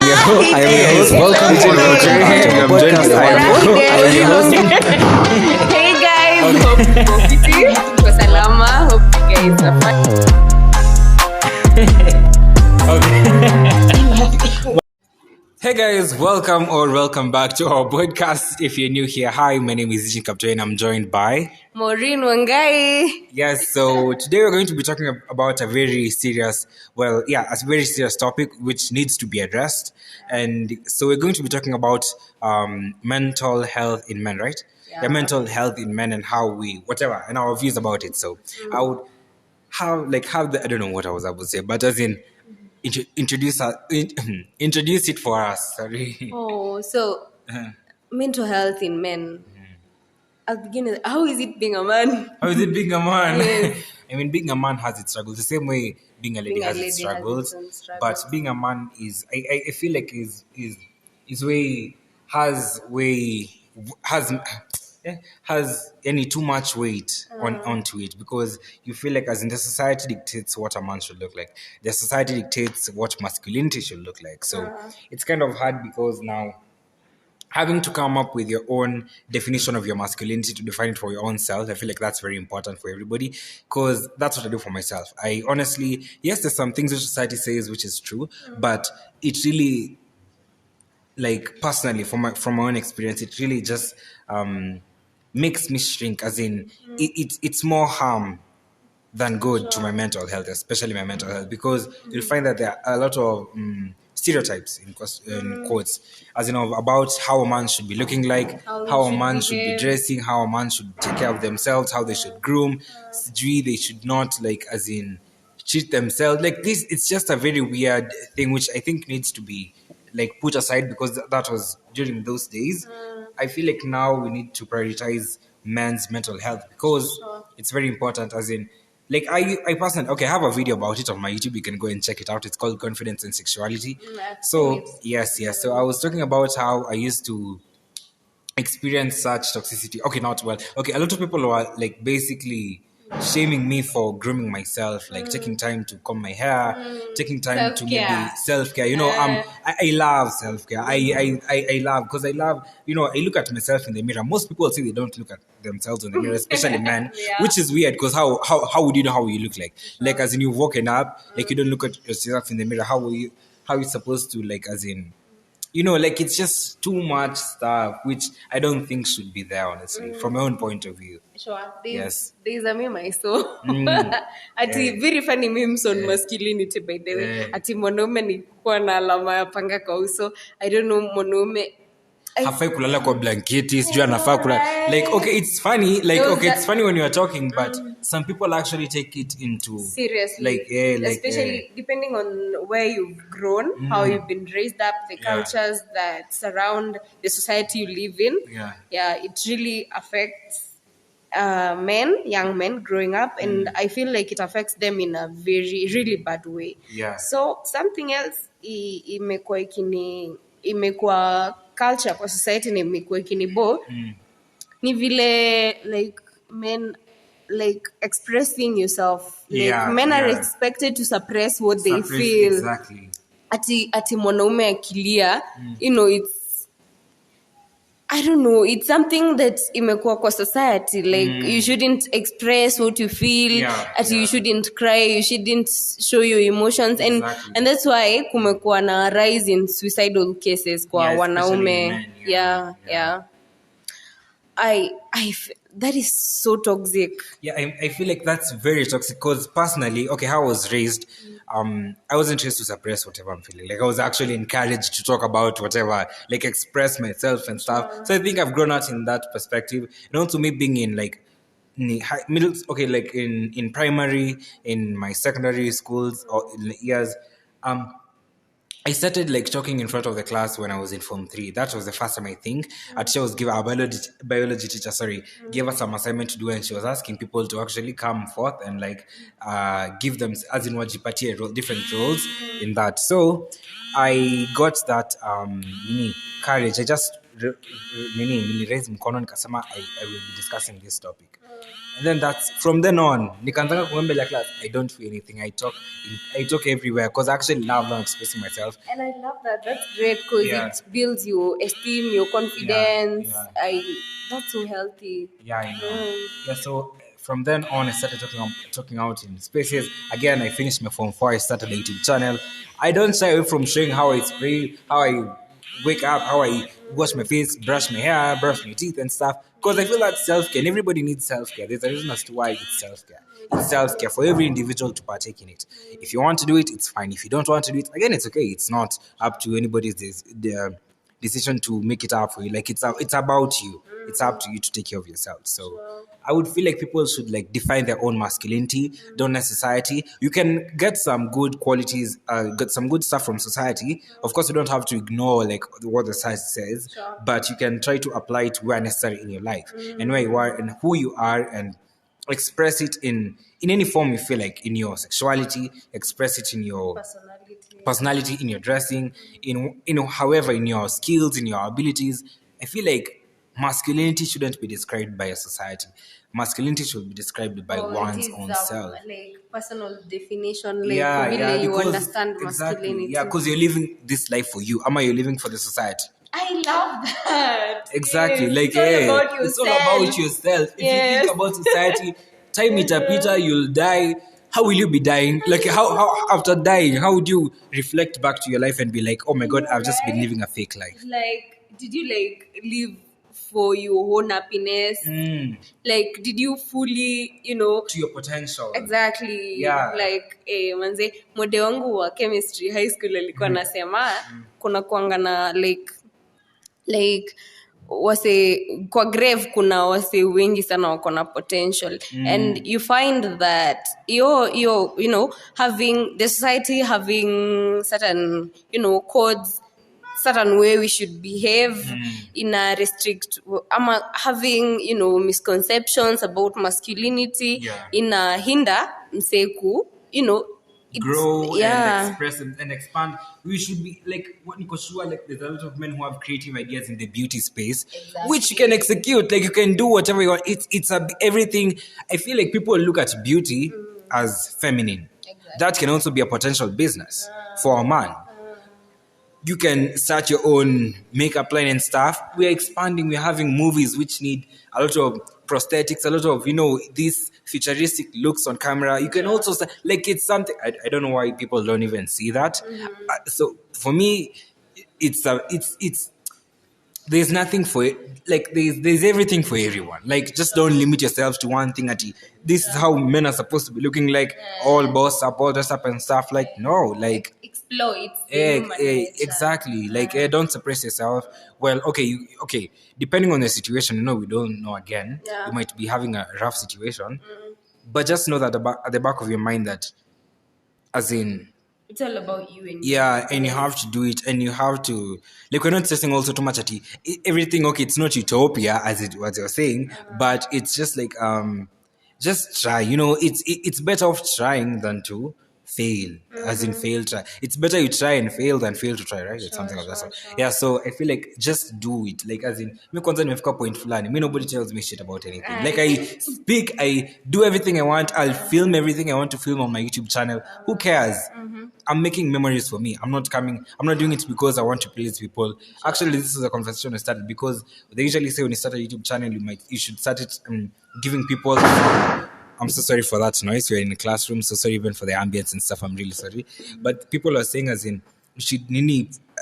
I am your host. Welcome to our podcast. I am your host. Hey guys, hope you're busy. Tuko salama. Hope you guys are fine. Hey guys, welcome back to our podcast. If you're new here, hi, my name is Ijin Kaptoin. I'm joined by Maureen Wangai. Yes, so today we're going to be talking about a very serious topic which needs to be addressed. And so we're going to be talking about mental health in men, right? Yeah. Mental health in men and how and our views about it. So I would I don't know what I was about to say, but as in introduce it for us. Sorry. Oh, so mental health in men. I'll begin with, how is it being a man? How is it being a man? Yes. I mean, being a man has its struggles. The same way being a lady has its struggles. But being a man is, I feel like has any too much weight onto it, because you feel like as in the society dictates what a man should look like. The society dictates what masculinity should look like. So it's kind of hard because now having to come up with your own definition of your masculinity to define it for your own self, I feel like that's very important for everybody, because that's what I do for myself. I honestly, yes, there's some things which society says which is true, but it really, like personally, from my own experience, it really just makes me shrink. As in, it's more harm than good to my mental health, especially my mental health, because you'll find that there are a lot of stereotypes in quotes, as in about how a man should be looking like, how a man should be dressing, how a man should take care of themselves, how they should groom, they should not as in cheat themselves. Like this, it's just a very weird thing which I think needs to be put aside, because that was during those days. I feel like now we need to prioritize men's mental health, because it's very important. As in, I personally, I have a video about it on my YouTube. You can go and check it out. It's called Confidence and Sexuality. So yes. So I was talking about how I used to experience such toxicity. Okay, not well. Okay, a lot of people were basically shaming me for grooming myself, taking time to comb my hair, taking time to maybe self-care. I love self-care. I love, because I love, I look at myself in the mirror. Most people say they don't look at themselves in the mirror, especially men, which is weird, because how would you know how you look like? As in, you've woken up, you don't look at yourself in the mirror. How are you supposed to, as in, it's just too much stuff, which I don't think should be there, honestly, from my own point of view. Sure. There's a meme I saw. Very funny memes on masculinity, by the way. Ati mwanaume ni kuwa na alama ya panga kwa uso. I don't know, mwanaume hafai kulala kwa blanketi, sijui anafaa kulala. It's funny, it's funny when you're talking, but some people actually take it into seriously. Especially depending on where you've grown, how you've been raised up, the cultures that surround the society you live in. It really affects young men growing up, and I feel like it affects them in a very, really bad way. So something else imekuwa culture kwa society na imekuwa ikinibo ni vile men expressing yourself, men are expected to suppress what they feel. Exactly. Ati mwanaume akilia, it's, I don't know, it's something that imekuwa kwa society, you shouldn't express what you feel, you shouldn't cry, you shouldn't show your emotions, and that's why kumekuwa na rise in suicidal cases kwa wanaume. That is so toxic. I feel like that's very toxic, because personally, how I was raised, I wasn't raised to suppress whatever I'm feeling. I was actually encouraged to talk about whatever, express myself and stuff. So I think I've grown out in that perspective. And also me being in middle, in primary, in my secondary schools or years, I started talking in front of the class when I was in Form 3. That was the first time, I think. She was our biology teacher, gave us some assignment to do, and she was asking people to actually come forth and give them, as in wajipatie different roles in that. So I got that courage. I just raise mkono nikasema I will be discussing this topic. And then that's from then on nikaanza kuambia class I don't feel anything. I talk everywhere because I actually love now expressing myself. And I love that. That's great because it builds your esteem, your confidence. That's so healthy. Yeah, I know. Yeah, so from then on, I started talking out in spaces. Again, I finished my Form 4. I started a YouTube channel. I don't shy away from showing how I spray, how I wake up, how I wash my face, brush my hair, brush my teeth and stuff. Because I feel that self-care, and everybody needs self-care. There's a reason as to why it's self-care. It's self-care for every individual to partake in it. If you want to do it, it's fine. If you don't want to do it, again, it's okay. It's not up to anybody's decision to make it up for you. Like it's about you. It's up to you to take care of yourself. So I would feel like people should like define their own masculinity. Don't let society. You can get some good qualities, get some good stuff from society. Of course, you don't have to ignore like what the society says, but you can try to apply it where necessary in your life and where you are and who you are, and express it in any form you feel like, in your sexuality, express it in your personality, in your dressing, in however, in your skills, in your abilities. I feel like masculinity shouldn't be described by a society. Masculinity should be described by one's own self. Like personal definition, like you understand masculinity. Yeah, because you're living this life for you. You're living for the society. I love that. Exactly. Yes. Like, it's all about yourself. If you think about society, time Peter, you'll die. How will you be dying? Like, how after dying, how would you reflect back to your life and be like, oh my God, I've just been living a fake life? Like, did you like live for your own happiness? Like, did you fully, to your potential? Exactly. Yeah. Like, manze, mode wangu wa chemistry high school alikuwa nasema kuna kuanga na like wase kwa grave kuna wase wengi sana wako na potential, and you find that you're having the society having certain codes, certain way we should behave in a restrict having misconceptions about masculinity in a hinder mseku grow and express and expand. We should be like what Nico sure, like there's a lot of men who have creative ideas in the beauty space, which you can execute. Like you can do whatever you want. It's everything. I feel like people look at beauty as feminine. That can also be a potential business for a man. You can start your own makeup line and stuff. We're expanding. We're having movies which need a lot of prosthetics, a lot of these futuristic looks on camera. You can also like it's something. I don't know why people don't even see that. So for me, it's there's nothing for it. Like there's everything for everyone. Like just don't limit yourself to one thing. This is how men are supposed to be looking, like all boss up, all dressed up and stuff. Like no, like explore it. Exactly. Like don't suppress yourself. Well, okay. Depending on the situation, we don't know. Again, you might be having a rough situation, but just know that at the back of your mind that, as in, it's all about you and and you have to do it, and you have to like we're not stressing also too much at everything. Okay, it's not utopia as you're saying, but it's just like just try. It's better off trying than to fail. As in fail, try. It's better you try and fail than fail to try, right? It's something like that. So, yeah, so I feel like just do it. Like as in me kwanza nimefika point fulani. Me nobody tells me shit about anything. Like I speak, I do everything I want. I'll film everything I want to film on my YouTube channel. Who cares? I'm making memories for me. I'm not doing it because I want to please people. Actually, this is a conversation I started because they usually say when you start a YouTube channel, you should start it giving people. I'm so sorry for that noise. We're in a classroom, so sorry even for the ambience and stuff. I'm really sorry. But people are saying as in, you should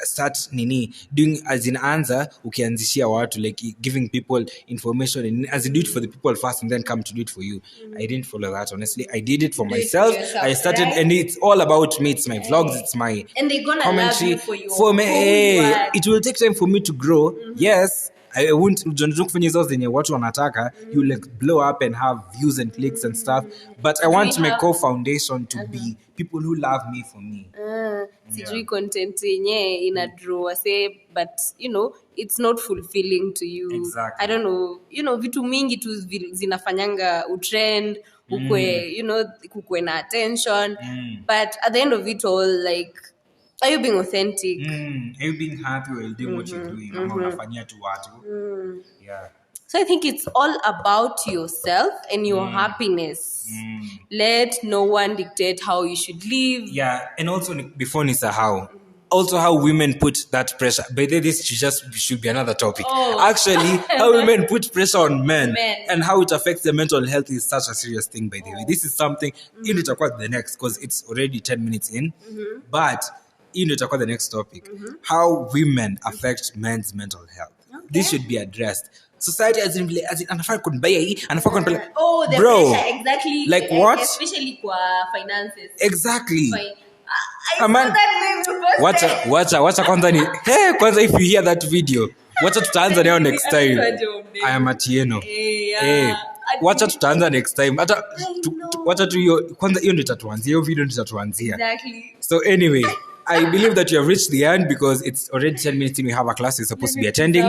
start doing as in answer, ukianzishia watu, like giving people information, and as in do it for the people first and then come to do it for you. I didn't follow that, honestly. I did it for myself. I started, right? And it's all about me. It's my vlogs. It's my and they're gonna commentary. Love you for me. It will take time for me to grow. Yes. I won't kufanya hizo zenye watu wanataka. You like blow up and have views and clicks and stuff, but I want my core foundation to be people who love me for me. Sijui content yenye ina draw say, but it's not fulfilling to you. Exactly. I don't know, vitu mingi tu zinafanyanga utrend ukwe kukwe na attention, but at the end of it all, like Are you being authentic? Are you being happy while doing what you're doing? Ama unafanyia tu watu. Yeah. So I think it's all about yourself and your happiness. Let no one dictate how you should live. Yeah, and also before Nisahau, also how women put that pressure. But this should be another topic. Actually, how women put pressure on men and how it affects their mental health is such a serious thing, by the way. This is something, in it across the next, because it's already 10 minutes in. But in it across the next topic, how women affect men's mental health. This should be addressed. Society as in anafaa kunibaya hii, anafaa kunibaya. The Bro, pressure, exactly. like what? Especially kwa finances. Exactly. I saw that meme you posted. Wacha kwanza ni kwanza, if you hear that video, wacha tutaanza nayo next time. I am Atieno. Wacha tutaanza next time. Hata wacha tu hiyo kwanza, hiyo ndio itatuanzia, hiyo video ndio itatuanzia. Exactly. So anyway, I believe that you have reached the end because it's already 10 minutes in. We have a class we're supposed to be attending.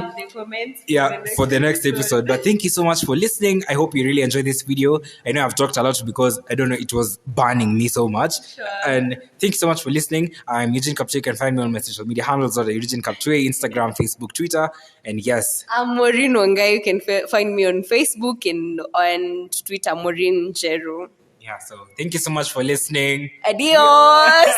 For the next episode. But thank you so much for listening. I hope you really enjoyed this video. I know I've talked a lot because I don't know, it was burning me so much. Sure. And thank you so much for listening. I'm Eugene Kaptwe. You can find me on my social media handles at Eugene Kaptwe, Instagram, Facebook, Twitter. And yes, I'm Maureen Wangai. You can find me on Facebook and on Twitter, Maureen Jero. Yeah, so thank you so much for listening. Adios.